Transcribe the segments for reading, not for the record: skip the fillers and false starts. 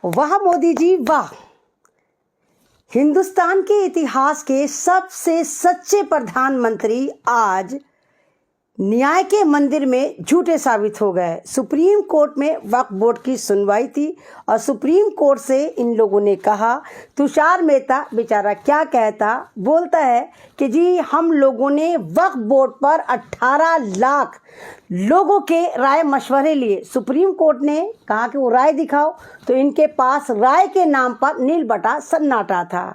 वाह मोदी जी वाह। हिंदुस्तान के इतिहास के सबसे सच्चे प्रधानमंत्री आज न्याय के मंदिर में झूठे साबित हो गए। सुप्रीम कोर्ट में वक्फ बोर्ड की सुनवाई थी और सुप्रीम कोर्ट से इन लोगों ने कहा, तुषार मेहता बेचारा क्या कहता, बोलता है कि जी हम लोगों ने वक्फ बोर्ड पर 18 लाख लोगों के राय मशवरे लिए। सुप्रीम कोर्ट ने कहा कि वो राय दिखाओ, तो इनके पास राय के नाम पर नील बटा सन्नाटा था।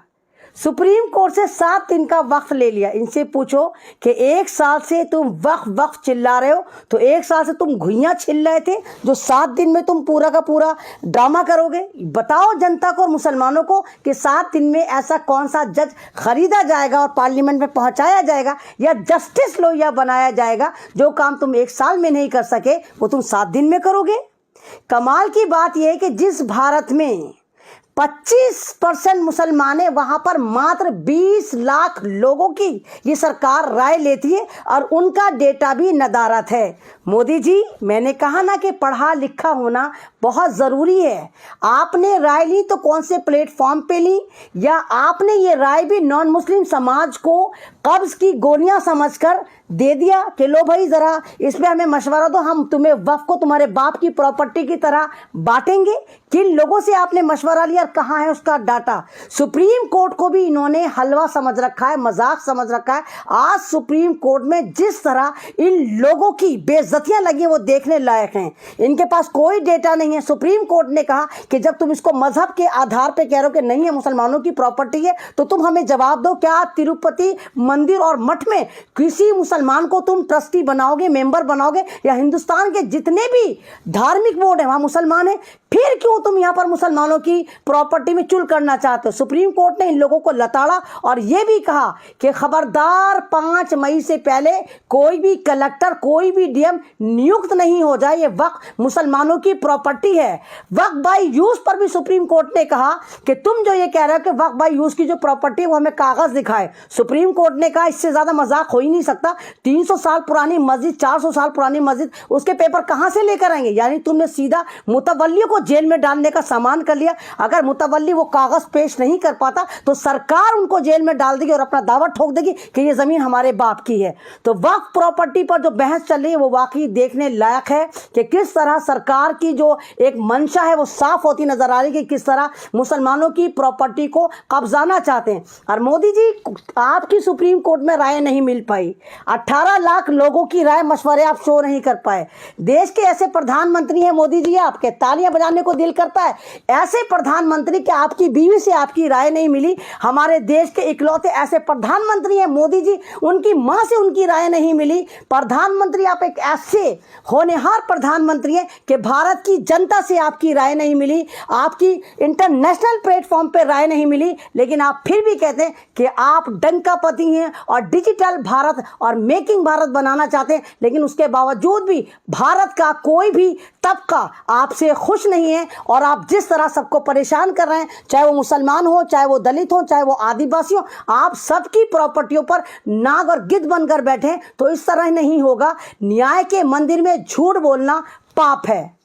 सुप्रीम कोर्ट से 7 दिन का वक्त ले लिया। इनसे पूछो कि 1 साल से तुम वक्फ चिल्ला रहे हो, तो 1 साल से तुम घुइयां छिल रहे थे, जो 7 दिन में तुम पूरा का पूरा ड्रामा करोगे। बताओ जनता को और मुसलमानों को कि 7 दिन में ऐसा कौन सा जज खरीदा जाएगा और पार्लियामेंट में पहुंचाया जाएगा या जस्टिस लोहिया बनाया जाएगा। जो काम तुम 1 साल में नहीं कर सके वो तुम 7 दिन में करोगे। कमाल की बात यह है कि जिस भारत में 25% मुसलमान है, वहां पर मात्र 20 लाख लोगों की ये सरकार राय लेती है और उनका डेटा भी नदारत है। मोदी जी, मैंने कहा ना कि पढ़ा लिखा होना बहुत ज़रूरी है। आपने राय ली तो कौन से प्लेटफॉर्म पे ली, या आपने ये राय भी नॉन मुस्लिम समाज को कब्ज़ की गोलियां समझकर दे दिया कि लो भाई ज़रा इस पर हमें मशवरा दो, हम तुम्हें वक्फ को तुम्हारे बाप की प्रॉपर्टी की तरह बांटेंगे। किन लोगों से आपने मशवरा लिया, कहाँ है उसका डाटा? सुप्रीम कोर्ट को भी इन्होंने हलवा समझ रखा है, मजाक समझ रखा है। आज सुप्रीम कोर्ट में जिस तरह इन लोगों की बेइज्जतियां लगी वो देखने लायक हैं। इनके पास कोई डेटा नहीं है। सुप्रीम कोर्ट ने कहा कि जब तुम इसको मजहब के आधार पर कह रहे हो कि नहीं है, मुसलमानों की प्रॉपर्टी है, तो तुम हमें जवाब दो, क्या तिरुपति मंदिर और मठ में किसी मुसलमान को तुम ट्रस्टी बनाओगे, मेंबर बनाओगे, या हिंदुस्तान के जितने भी धार्मिक बोर्ड है वहां मुसलमान है, फिर क्यों तुम यहां पर मुसलमानों की प्रॉपर्टी में चुल करना चाहते हो? सुप्रीम कोर्ट ने इन लोगों को लताड़ा और यह भी कहा कि खबरदार 5 मई से पहले कोई भी कलेक्टर, कोई भी डीएम नियुक्त नहीं हो जाए। ये वक्फ मुसलमानों की प्रॉपर्टी है। वक्फ बाय यूज पर भी सुप्रीम कोर्ट ने कहा कि तुम जो ये कह रहे हो कि वक्फ बाय यूज की जो प्रॉपर्टी है वो हमें कागज दिखाए। सुप्रीम कोर्ट ने कहा इससे ज्यादा मजाक हो ही नहीं सकता। 300 साल पुरानी मस्जिद, 400 साल पुरानी मस्जिद, उसके पेपर कहां से लेकर आएंगे? यानी तुमने सीधा मुतवल्ली को जेल में डालने का सामान कर लिया। अगर मुतवल्ली वो कागज पेश नहीं कर पाता तो सरकार उनको जेल में डाल देगी और अपना दावा ठोक देगी कि ये जमीन हमारे बाप की है। तो वक्फ प्रॉपर्टी पर जो बहस चल रही है वो वाकई देखने लायक है कि किस तरह सरकार की जो एक मंशा है वो साफ होती नजर आ रही है कि किस तरह मुसलमानों की प्रॉपर्टी को कब्जाना चाहते हैं। और मोदी जी, आपकी सुप्रीम कोर्ट में राय नहीं मिल पाई। 18 लाख लोगों की राय मशवरे आप शो नहीं कर पाए। देश के ऐसे प्रधानमंत्री हैं मोदी जी, आपके तालियां बजाने को दिल करता है। ऐसे प्रधानमंत्री कि आपकी बीवी से आपकी राय नहीं मिली। हमारे देश के इकलौते ऐसे प्रधानमंत्री हैं मोदी जी, उनकी मां से उनकी राय नहीं मिली। प्रधानमंत्री, आप एक ऐसे होनहार प्रधानमंत्री हैं कि भारत की जनता से आपकी राय नहीं मिली, आपकी इंटरनेशनल प्लेटफॉर्म पर राय नहीं मिली, लेकिन आप फिर भी कहते हैं कि आप डंकापति हैं और डिजिटल भारत और मेकिंग भारत बनाना चाहते हैं। लेकिन उसके बावजूद भी भारत का कोई भी तबका आपसे खुश नहीं है और आप जिस तरह सबको परेशान कर रहे हैं, चाहे वो मुसलमान हो, चाहे वो दलित हो, चाहे वो आदिवासी हो, आप सबकी प्रॉपर्टियों पर नाग और गिद्ध बनकर बैठे। तो इस तरह नहीं होगा। न्याय के मंदिर में झूठ बोलना पाप है।